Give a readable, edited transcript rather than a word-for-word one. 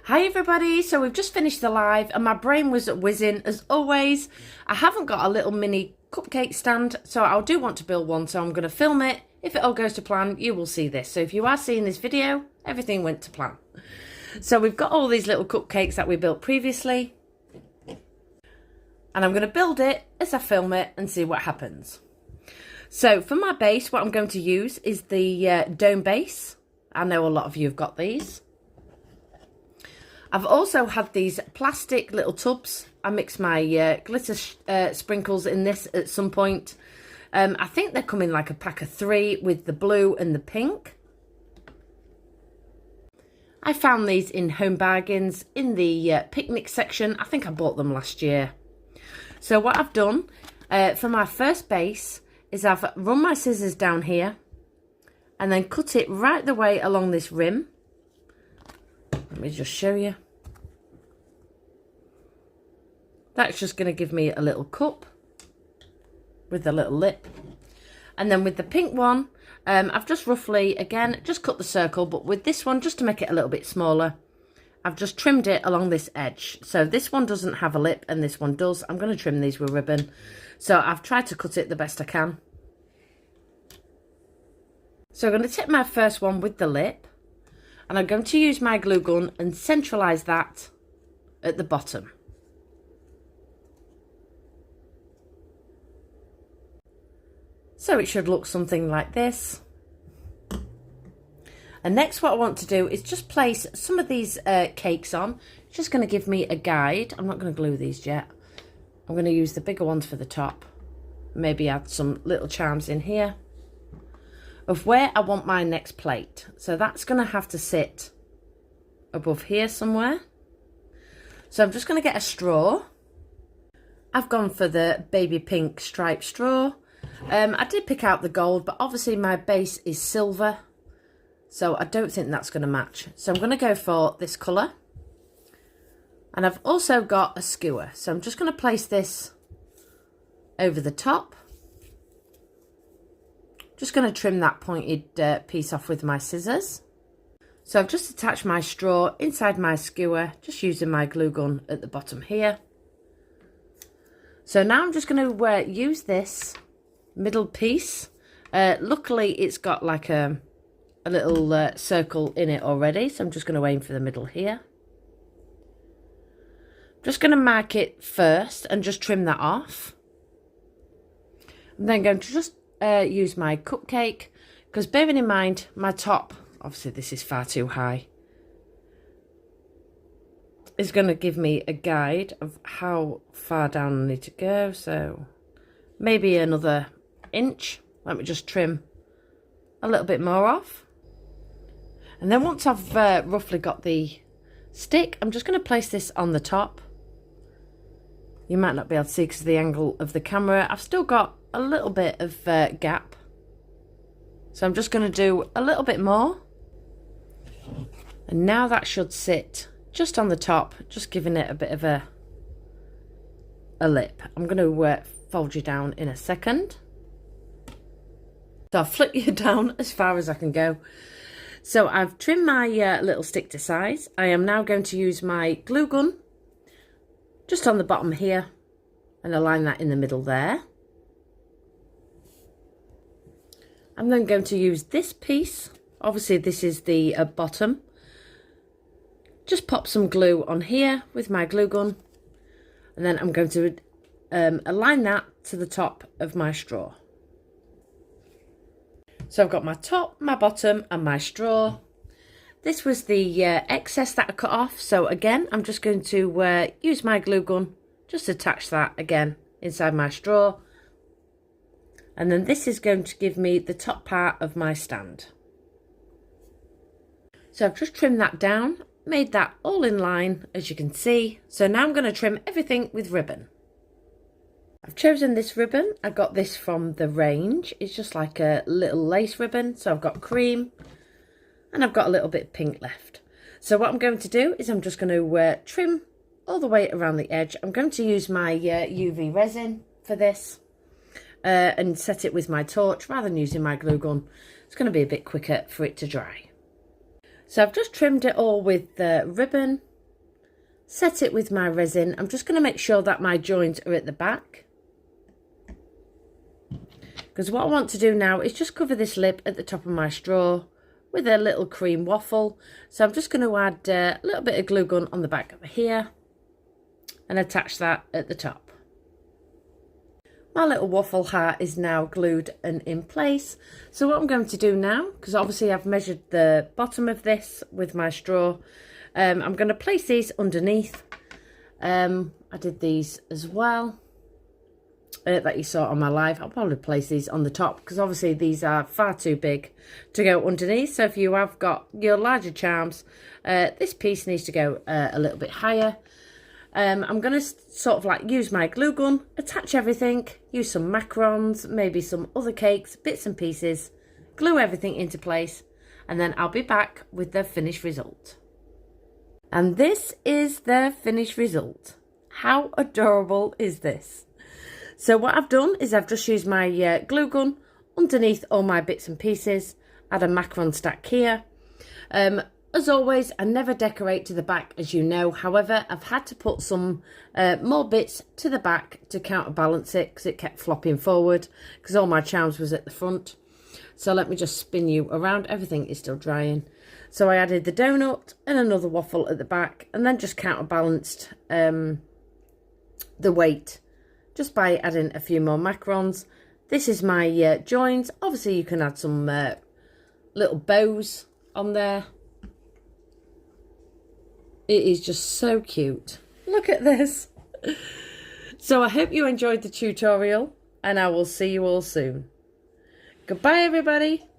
Hi everybody, so we've just finished the live and my brain was whizzing as always. I haven't got a little mini cupcake stand, so I do want to build one, so I'm going to film it. If it all goes to plan, you will see this. So if you are seeing this video, everything went to plan. So we've got all these little cupcakes that we built previously. And I'm going to build it as I film it and see what happens. So for my base, what I'm going to use is the dome base. I know a lot of you have got these. I've also had these plastic little tubs. I mixed my glitter sprinkles in this at some point. I think they come in like a pack of 3 with the blue and the pink. I found these in Home Bargains in the picnic section. I think I bought them last year. So what I've done for my first base is I've run my scissors down here and then cut it right the way along this rim. Let me just show you. That's just going to give me a little cup with a little lip. And then with the pink one, I've just roughly, again, just cut the circle. But with this one, just to make it a little bit smaller, I've just trimmed it along this edge. So this one doesn't have a lip and this one does. I'm going to trim these with ribbon. So I've tried to cut it the best I can. So I'm going to take my first one with the lip. And I'm going to use my glue gun and centralise that at the bottom. So it should look something like this. And next what I want to do is just place some of these cakes on. It's just going to give me a guide. I'm not going to glue these yet. I'm going to use the bigger ones for the top. Maybe add some little charms in here of where I want my next plate. So that's going to have to sit above here somewhere. So I'm just going to get a straw. I've gone for the baby pink striped straw. I did pick out the gold, but obviously my base is silver, so I don't think that's going to match. So I'm going to go for this colour. And I've also got a skewer, so I'm just going to place this over the top. Just going to trim that pointed piece off with my scissors. So I've just attached my straw inside my skewer, just using my glue gun at the bottom here. So now I'm just going to use this middle piece. Luckily it's got like a little circle in it already, so I'm just going to aim for the middle here. Just going to mark it first and just trim that off. I'm then going to just use my cupcake, because bearing in mind my top, obviously this is far too high, is going to give me a guide of how far down I need to go. So maybe another inch. Let me just trim a little bit more off. And then once I've roughly got the stick, I'm just going to place this on the top. You might not be able to see because of the angle of the camera. I've still got a little bit of gap. So I'm just going to do a little bit more. And now that should sit just on the top, just giving it a bit of a lip. I'm going to fold you down in a second. So I'll flip you down as far as I can go. So I've trimmed my little stick to size. I am now going to use my glue gun just on the bottom here and align that in the middle there. I'm then going to use this piece. Obviously this is the bottom. Just pop some glue on here with my glue gun. And then I'm going to align that to the top of my straw. So I've got my top, my bottom and my straw. This was the excess that I cut off. So again, I'm just going to use my glue gun. Just attach that again inside my straw. And then this is going to give me the top part of my stand. So I've just trimmed that down, made that all in line, as you can see. So now I'm going to trim everything with ribbon. I've chosen this ribbon. I got this from the range. It's just like a little lace ribbon. So I've got cream and I've got a little bit pink left. So what I'm going to do is I'm just going to trim all the way around the edge. I'm going to use my UV resin for this and set it with my torch rather than using my glue gun. It's going to be a bit quicker for it to dry. So I've just trimmed it all with the ribbon set it with my resin. I'm just going to make sure that my joins are at the back. Because what I want to do now is just cover this lip at the top of my straw with a little cream waffle. So I'm just going to add a little bit of glue gun on the back over here and attach that at the top. My little waffle heart is now glued and in place. So what I'm going to do now, because obviously I've measured the bottom of this with my straw, I'm going to place these underneath. I did these as well. That you saw on my live. I'll probably place these on the top because obviously these are far too big to go underneath. So if you have got your larger charms, this piece needs to go a little bit higher. I'm going to sort of like use my glue gun, attach everything, use some macarons, maybe some other cakes, bits and pieces, glue everything into place, and then I'll be back with the finished result. And this is the finished result. How adorable is this? So what I've done is I've just used my glue gun underneath all my bits and pieces, add a macaron stack here. As always, I never decorate to the back, as you know. However, I've had to put some more bits to the back to counterbalance it because it kept flopping forward because all my charms was at the front. So let me just spin you around. Everything is still drying. So I added the donut and another waffle at the back and then just counterbalanced the weight just by adding a few more macarons. This is my joins. Obviously, you can add some little bows on there. It is just so cute. Look at this. So I hope you enjoyed the tutorial and I will see you all soon. Goodbye, everybody.